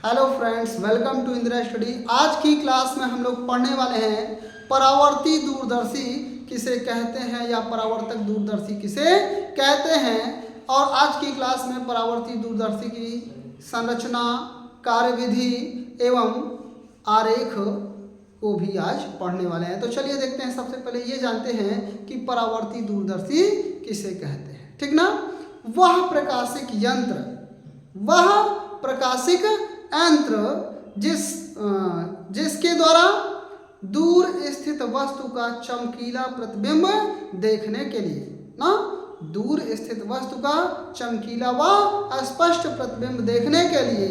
Hello friends, welcome to Indira study. आज की class में हम लोग पढ़ने वाले हैं परावर्ती दूरदर्शी किसे कहते हैं या परावर्तक दूरदर्शी किसे कहते हैं। और आज की क्लास में परावर्ती दूरदर्शी की संरचना, कार्यविधि एवं आरेख को भी आज पढ़ने वाले हैं। तो चलिए देखते हैं। सबसे पहले ये जानते हैं कि परावर्ती दूरदर्शी किसे कहते हैं। ठीक ना। वह प्रकाशिक यंत्र जिसके द्वारा दूर स्थित वस्तु का चमकीला प्रतिबिंब देखने के लिए दूर स्थित वस्तु का चमकीला व स्पष्ट प्रतिबिंब देखने के लिए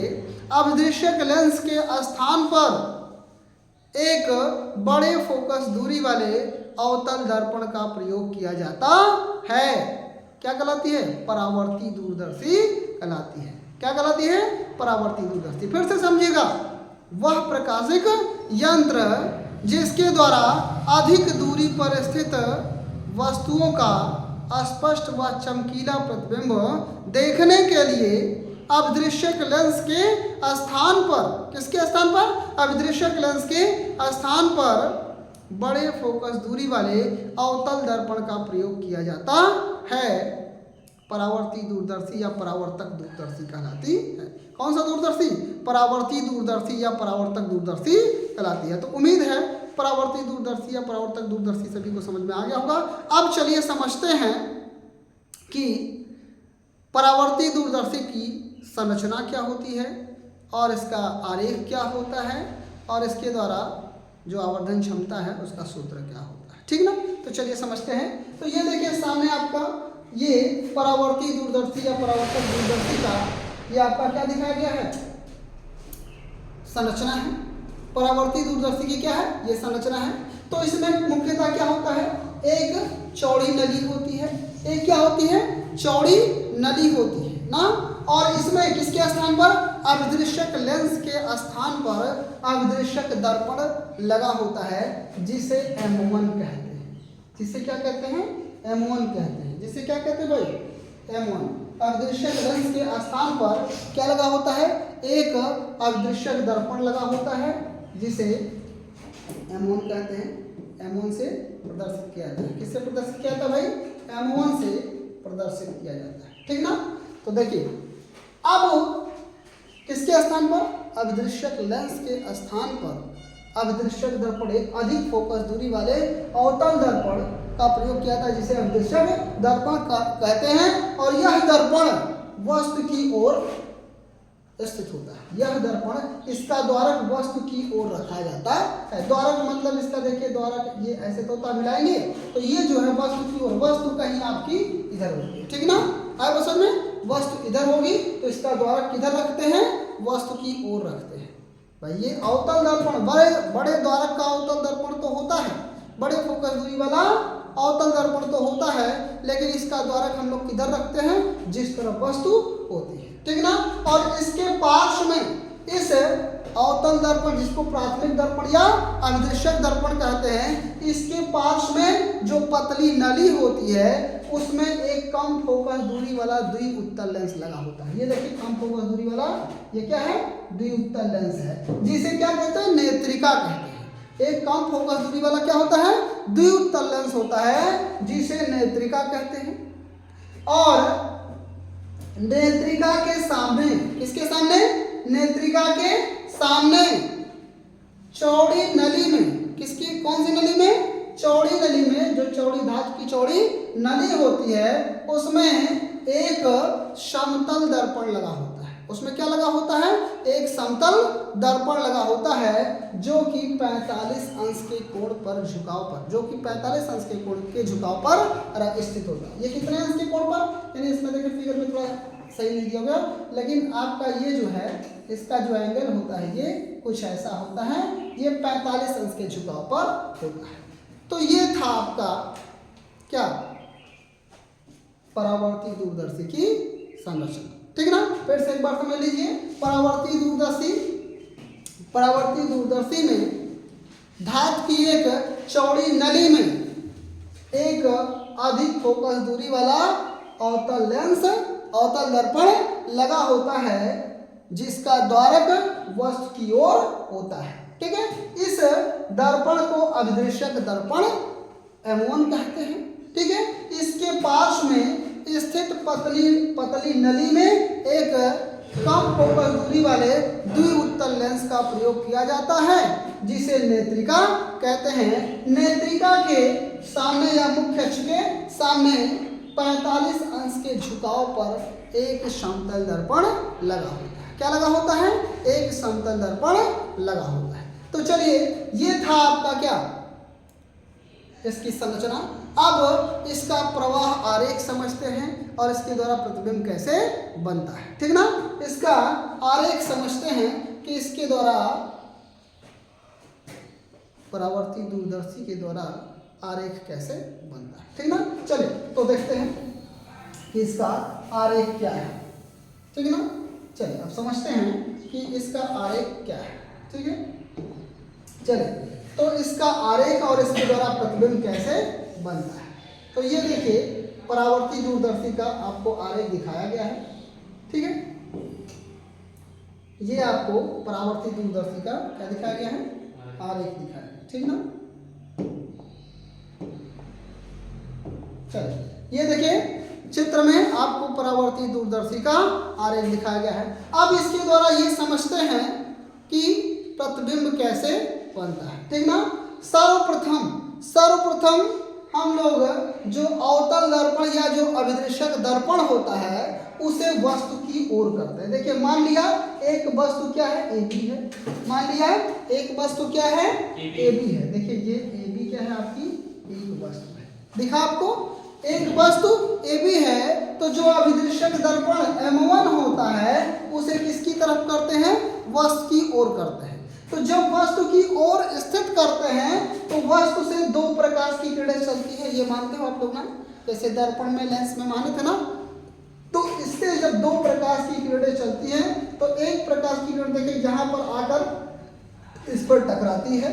अभिदृश्यक लेंस के स्थान पर एक बड़े फोकस दूरी वाले अवतल दर्पण का प्रयोग किया जाता है। क्या कहलाती है? परावर्ती दूरदर्शी कहलाती है। क्या कहलाती है? परावर्ती दूरदर्शी। फिर से समझिएगा। वह प्रकाशिक यंत्र जिसके द्वारा अधिक दूरी पर स्थित वस्तुओं का स्पष्ट व चमकीला प्रतिबिंब देखने के लिए अभिदृश्यक लेंस के स्थान पर, किसके स्थान पर? अभिदृश्यक लेंस के स्थान पर बड़े फोकस दूरी वाले अवतल दर्पण का प्रयोग किया जाता है। परावर्ती दूरदर्शी या परावर्तक दूरदर्शी कहलाती है। कौन सा दूरदर्शी? परावर्ती दूरदर्शी या परावर्तक दूरदर्शी कहलाती है। तो उम्मीद है परावर्ती दूरदर्शी या परावर्तक दूरदर्शी सभी को समझ में आ गया होगा। अब चलिए समझते हैं कि परावर्ती दूरदर्शी की संरचना क्या होती है और इसका आरेख क्या होता है और इसके द्वारा जो आवर्धन क्षमता है उसका सूत्र क्या होता है। ठीक ना। तो चलिए समझते हैं। तो ये देखिए सामने आपका ये परावर्ती दूरदर्शी या परावर्तक दूरदर्शी का ये आपका क्या दिखाया गया है? संरचना है। परावर्ती दूरदर्शी की क्या है? ये संरचना है। तो इसमें मुख्यतः क्या होता है? एक चौड़ी नली होती है। एक क्या होती है? चौड़ी नली होती है ना। और इसमें किसके स्थान पर? अभिदृश्यक लेंस के स्थान पर अभिदृश्यक दर्पण लगा होता है, जिसे M1 कहते हैं। जिसे क्या कहते हैं? M1 कहते हैं। जिसे क्या कहते हैं भाई? M1। अभिदृश्यक लेंस के स्थान पर क्या लगा होता है? एक अभिदृश्यक दर्पण लगा होता है, जिसे M1 कहते हैं। M1 से प्रदर्शित किया जाता है। किससे प्रदर्शित किया जाता है भाई? M1 से प्रदर्शित किया जाता है। ठीक ना। तो देखिए अब किसके स्थान पर? अभिदृश्यक लेंस के स्थान पर अभिदृश्यक दर्पण, एक अधिक फोकस दूरी वाले अवतल दर्पण का प्रयोग किया था, जिसे अभिदृश्यक दर्पण कहते हैं। और यह दर्पण वस्तु की ओर स्थित होता है। यह दर्पण इसका द्वारक वस्तु की ओर रखा जाता है। द्वारक मतलब इसका देखिए, द्वारक ये ऐसे तोता मिलाएंगे तो ये जो है वस्तु की ओर, वस्तु कहीं आपकी इधर होगी। ठीक ना। आए बस में वस्तु इधर होगी तो इसका द्वारक किधर रखते हैं? वस्तु की ओर रखते हैं। भाई ये अवतल दर्पण, बड़े द्वारक का अवतल दर्पण तो होता है, बड़े फोकस दूरी वाला अवतल दर्पण तो होता है, लेकिन इसका द्वारक हम लोग किधर रखते हैं? जिस तरफ वस्तु होती है। ठीक ना। और इसके पार्श्व में इस अवतल दर्पण, जिसको प्राथमिक दर्पण या अभिदृश्यक दर्पण कहते हैं, इसके पार्श्व में जो पतली नली होती है उसमें एक कम फोकस दूरी वाला द्विउत्तल लेंस लगा होता है। ये देखिए कम फोकस दूरी वाला ये क्या है? द्विउत्तल लेंस है, जिसे क्या कहते हैं? नेत्रिका कहते हैं। एक कम फोकस दूरी वाला क्या होता है? द्विउत्तल लेंस होता है, जिसे नेत्रिका कहते हैं। और नेत्रिका के सामने, किसके सामने? नेत्रिका के सामने चौड़ी नली में, किसकी कौन सी नली में? चौड़ी नली में, जो चौड़ी धातु की चौड़ी नली होती है, उसमें एक समतल दर्पण लगा होता है। उसमें क्या लगा होता है? एक समतल दर्पण लगा होता है, जो कि 45 अंश के कोण पर झुकाव पर, जो कि 45 अंश के कोण के झुकाव पर स्थित होता है। ये कितने अंश के कोण पर? यानी इसमें देखिए फिगर में थोड़ा सही नहीं दिया गया, लेकिन आपका ये जो है इसका जो एंगल होता है ये कुछ ऐसा होता है, ये 45 अंश के झुकाव पर होता है। तो ये था आपका क्या? परावर्ती दूरदर्शी की संरचना। ठीक ना। फिर से एक बार समझ लीजिए। परावर्ती दूरदर्शी में धातु की एक चौड़ी नली में एक अधिक फोकस दूरी वाला अवतल लेंस, अवतल दर्पण लगा होता है, जिसका द्वारक वस्तु की ओर होता है। ठीक है, इस दर्पण को अभिदृश्यक दर्पण M1 कहते हैं। ठीक है, इसके पार्श्व में स्थित पतली नली में एक कम फोकस दूरी वाले द्विउत्तल लेंस का प्रयोग किया जाता है, जिसे नेत्रिका कहते हैं। नेत्रिका के सामने या मुख्य अक्ष के सामने 45 अंश के झुकाव पर एक समतल दर्पण लगा होता है। क्या लगा होता है? एक समतल दर्पण लगा होता है। तो चलिए, ये था आपका क्या, इसकी संरचना। अब इसका प्रवाह आरेख समझते हैं और इसके द्वारा प्रतिबिंब कैसे बनता है। ठीक ना, इसका आरेख समझते हैं कि इसके द्वारा परावर्ती दूरदर्शी के द्वारा आरेख कैसे बनता है। ठीक ना, चलिए तो देखते हैं कि इसका आरेख क्या है। ठीक है ना, चलिए अब समझते हैं कि इसका आरेख क्या है। ठीक है, चलिए तो इसका आरेख और इसके द्वारा प्रतिबिंब कैसे बनता है। तो ये देखिए, परावर्ती दूरदर्शी का आपको आरेख दिखाया गया है। ठीक है, ये आपको परावर्ती दूरदर्शी का क्या दिखाया गया है? आरेख दिखाया है। ठीक ना, चलिए ये देखिए, चित्र में आपको परावर्ती दूरदर्शी का आरेख दिखाया गया है। अब इसके द्वारा ये समझते हैं कि प्रतिबिंब कैसे बनता है। ठीक ना, सर्वप्रथम हम लोग जो अवतल दर्पण या जो अभिदृश्यक दर्पण होता है उसे वस्तु की ओर करते हैं। देखिए, मान लिया एक वस्तु क्या है? AB है। मान लिया एक वस्तु क्या है? AB है। देखिए, ये AB क्या है? आपकी एक वस्तु है। दिखा आपको, एक वस्तु AB है, तो जो अभिदृश्यक दर्पण M1 होता है उसे किसकी तरफ करते हैं? वस्तु की ओर करते हैं। तो जब वस्तु की ओर स्थित करते हैं तो वस्तु से दो प्रकाश की किरणें चलती है। ये मानते हो आप लोग ना, जैसे दर्पण में लेंस में माने थे ना, तो इससे जब दो प्रकाश की किरणें चलती हैं तो एक प्रकाश की किरण देखिए यहाँ पर आकर इस पर टकराती है,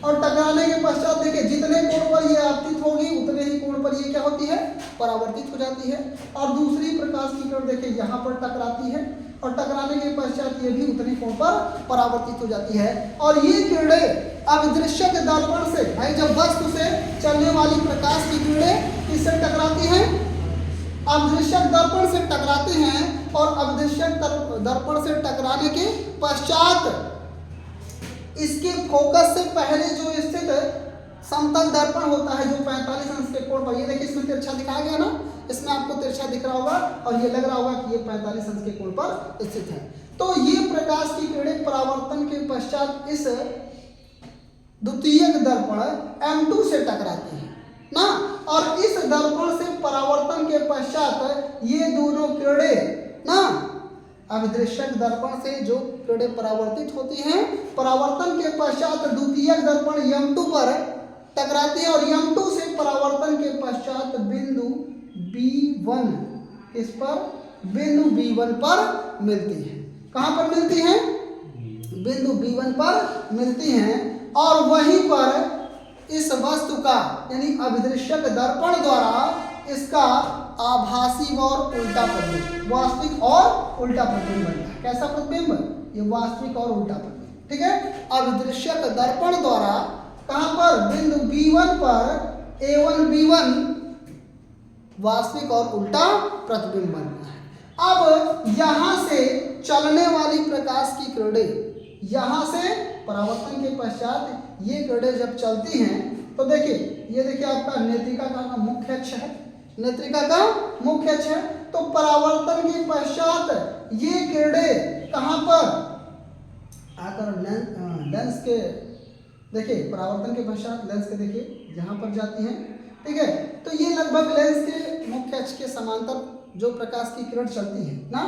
और टकराने के पश्चात देखिए जितने कोण पर ये आपतित होगी उतने ही कोण पर ये क्या होती है? परावर्तित हो जाती है। और दूसरी प्रकाश की किरण देखिए यहाँ पर टकराती है, और टकराने के पश्चात ये भी उतने कोण पर परावर्तित हो जाती है। और ये किरणें अभिदृश्यक दर्पण से, भाई जब वस्तु से चलने वाली प्रकाश की किरणें किससे टकराती हैं? अभिदृश्यक दर्पण से टकराती हैं, और अभिदृश्यक दर्पण से टकराने के पश्चात इसके फोकस से पहले जो स्थित समतल दर्पण होता है जो 45 अंश के कोण पर, ये देखिए इसमें तिरछा दिखाया गया ना, इसमें आपको तिरछा दिख रहा होगा और ये लग रहा होगा कि ये 45 अंश के कोण पर स्थित है। तो ये प्रकाश की किरणें परावर्तन के पश्चात इस द्वितीयक दर्पण M2 से टकराती है ना, और इस दर्पण से परावर्तन के पश्चात ये दोनों किरणें ना अभिदृश्यक दर्पण से जो किरणें परावर्तित होती हैं, परावर्तन के पश्चात द्वितीयक दर्पण M2 पर टकराती है, और M2 से परावर्तन के पश्चात बिंदु B1 इस पर बिंदु B1 पर मिलती है। कहाँ पर मिलती है? बिंदु B1 पर मिलती हैं, और वहीं पर इस वस्तु का यानी अभिदृश्यक दर्पण द्वारा इसका आभासी और उल्टा प्रतिबिंब, वास्तविक और उल्टा प्रतिबिंब बनता है। कैसा प्रतिबिंब? ये वास्तविक और उल्टा प्रतिबिंब। ठीक है, अभिदृश्यक दर्पण द्वारा कहां पर? बिंदु B1 पर A1 B1 वास्तविक और उल्टा प्रतिबिंब बनता है। अब यहां से चलने वाली प्रकाश की किरणें, यहां से परावर्तन के पश्चात ये किरणें जब चलती हैं तो देखिए, ये देखिए आपका नेत्रिका का मुख्य अक्ष है, नेत्रिका का मुख्य अक्ष है। तो परावर्तन के पश्चात ये किरणें कहां पर आकर लेंस के, देखिए परावर्तन के पश्चात लेंस के देखिए यहाँ पर जाती हैं। ठीक है, तो ये लगभग लेंस के मुख्य अक्ष के समांतर जो प्रकाश की किरण चलती है ना,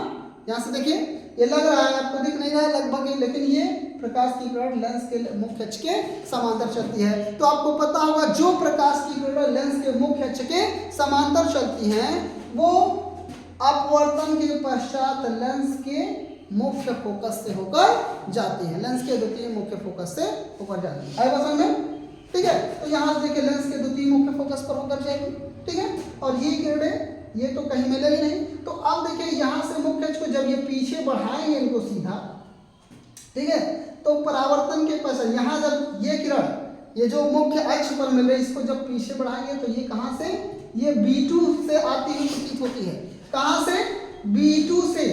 यहाँ से देखिए ये लग रहा है आपको, दिख नहीं रहा है लगभग ही, लेकिन ये प्रकाश की किरण लेंस के मुख्य अक्ष के समांतर चलती है। तो आपको पता होगा जो प्रकाश की किरण लेंस के मुख्य अक्ष के समांतर चलती हैं वो अपवर्तन के पश्चात लेंस के मुख्य फोकस से होकर जाती है, लेंस के द्वितीय मुख्य फोकस से होकर जाती है। आएगा समझ में? ठीक है, तो यहाँ से देखिए लेंस के द्वितीय मुख्य फोकस पर होकर जाएगी। ठीक है, और ये किरणें ये तो कहीं मिलेगी नहीं। तो अब देखिए यहाँ से मुख्य अक्ष को जब ये पीछे बढ़ाएंगे इनको सीधा, ठीक है, तो परावर्तन के पश्चात यहाँ जब ये किरण ये जो मुख्य अक्ष पर मिल रही है इसको जब पीछे बढ़ाएंगे तो ये कहाँ से, ये B2 से आती हुई प्रतीत होती है। कहाँ से, B2 से।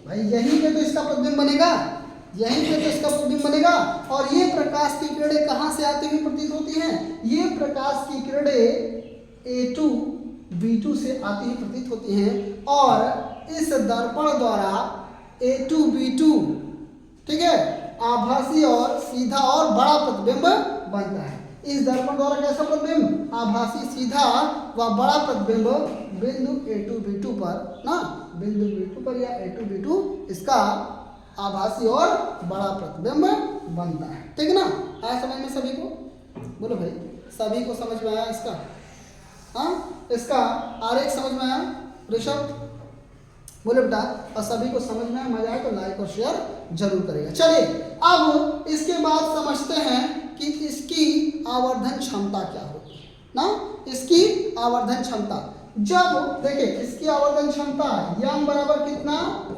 भाई यहीं पे तो इसका प्रतिबिंब बनेगा, यहीं पे तो इसका प्रतिबिंब बनेगा। और ये प्रकाश की किरणें कहाँ से आती हुई प्रतीत होती हैं, ये प्रकाश की किरणें A2 B2 से आती हुई प्रतीत होती हैं। और इस दर्पण द्वारा A2 B2, ठीक है, आभासी और सीधा और बड़ा प्रतिबिंब बनता है। इस दर्पण द्वारा कैसा प्रतिबिंब, आभासी सीधा व बड़ा प्रतिबिंब बिंदु A2 B2 पर ना, बिंदु B2 पर या A2 B2 इसका आभासी और बड़ा प्रतिबिंब बनता है। ठीक है ना, आया समझ में सभी को? बोलो भाई, सभी को समझ में आया इसका? हाँ, इसका आरेख समझ में आया ऋषभ? बोले बेटा, और सभी को समझ में मजा आए तो लाइक और शेयर जरूर करेगा। चलिए अब इसके बाद समझते हैं कि इसकी आवर्धन क्षमता क्या होती है ना, इसकी आवर्धन क्षमता। जब देखिए इसकी आवर्धन क्षमता यम बराबर कितना,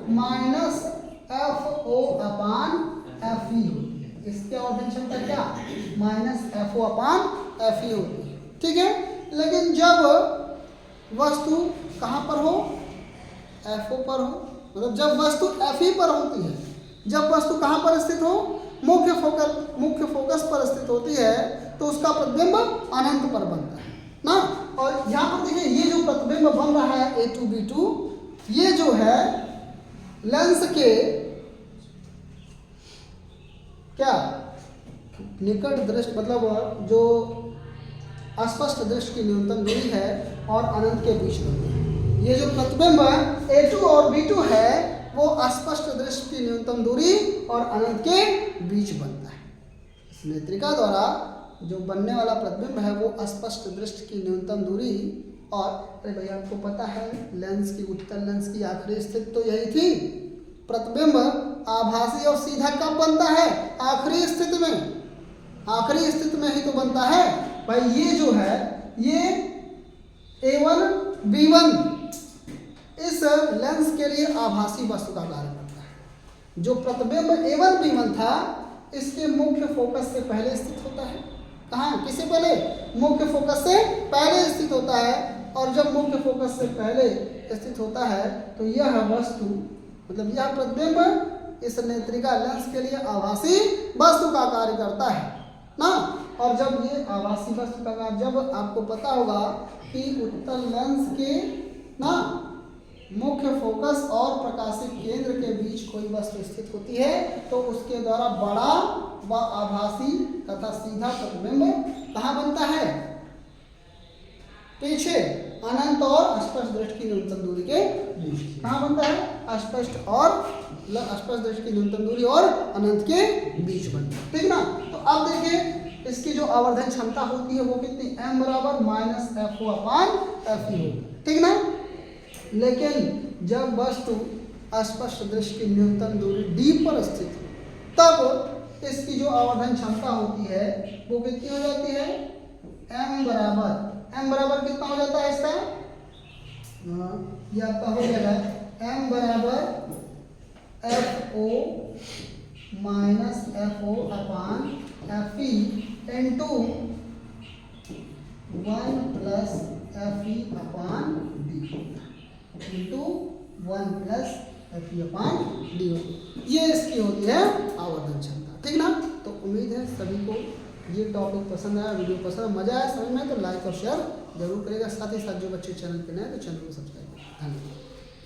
-FO/FE होती है। इसकी आवर्धन क्षमता क्या, -FO/FE होती है। ठीक है, लेकिन जब वस्तु कहाँ पर हो, FO पर हो, मतलब जब वस्तु FE पर होती है, जब वस्तु कहाँ पर स्थित हो, मुख्य फोकस पर स्थित होती है, तो उसका प्रतिबिंब अनंत पर बनता है ना। और यहाँ पर देखिए ये जो प्रतिबिंब बन रहा है A2 B2, ये जो है लेंस के क्या निकट दृष्टि, मतलब जो अस्पष्ट दृष्टि की न्यूनतम दूरी है और अनंत के बीच बनती है। ये जो प्रतिबिंब A2 और B2 है वो अस्पष्ट दृष्टि की न्यूनतम दूरी और अनंत के बीच बनता है। इस नेत्रिका द्वारा जो बनने वाला प्रतिबिंब है वो अस्पष्ट दृष्टि की न्यूनतम दूरी और, अरे भैया आपको पता है लेंस की, उत्तल लेंस की आखिरी स्थिति तो यही थी। प्रतिबिंब आभासी और सीधा कब बनता है, आखिरी स्थिति में, आखिरी स्थिति में ही तो बनता है। भाई ये जो है ये A1 B1 इस लेंस के लिए आभासी वस्तु का कार्य करता है। जो प्रतिबिंब A1 B1 था इसके मुख्य फोकस से पहले स्थित होता है। कहाँ, किससे पहले, मुख्य फोकस से पहले स्थित होता है। और जब मुख्य फोकस से पहले स्थित होता है तो यह वस्तु, मतलब यह प्रतिबिंब इस नेत्रिका लेंस के लिए आभासी वस्तु का कार्य करता है ना। और जब ये आभासी वस्तु का कार्य, जब आपको पता होगा कि उत्तल लेंस के ना मुख्य फोकस और प्रकाशित केंद्र के बीच कोई वस्तु स्थित होती है तो उसके द्वारा बड़ा व आभासी तथा सीधा प्रतिबिंब कहाँ बनता है, पीछे अनंत और स्पष्ट दृष्टि की न्यूनतम दूरी के बीच। कहाँ बनता है, अस्पष्ट दृष्टि की न्यूनतम दूरी और अनंत के बीच बनता है। ठीक ना। तो अब देखिए इसकी जो आवर्धन क्षमता होती है वो कितनी, m बराबर -FO/FE होगी। ठीक ना। लेकिन जब वस्तु अस्पष्ट दृष्टि की न्यूनतम दूरी d पर स्थित हो तब इसकी जो आवर्धन क्षमता होती है वो कितनी हो जाती है, m बराबर कितना हो जाता है इसका, ये आपका हो जाएगा m बराबर FO/FE into 1+FE/d into 1+FE/d। ये इसकी होती है आवर्धन क्षमता। ठीक ना। तो उम्मीद है सभी को ये टॉपिक पसंद आया, वीडियो पसंद, मजा आया समझ में, तो लाइक और शेयर जरूर करेगा। साथ ही साथ जो बच्चे चैनल पे नए तो चैनल को सब्सक्राइब करें। धन्यवाद।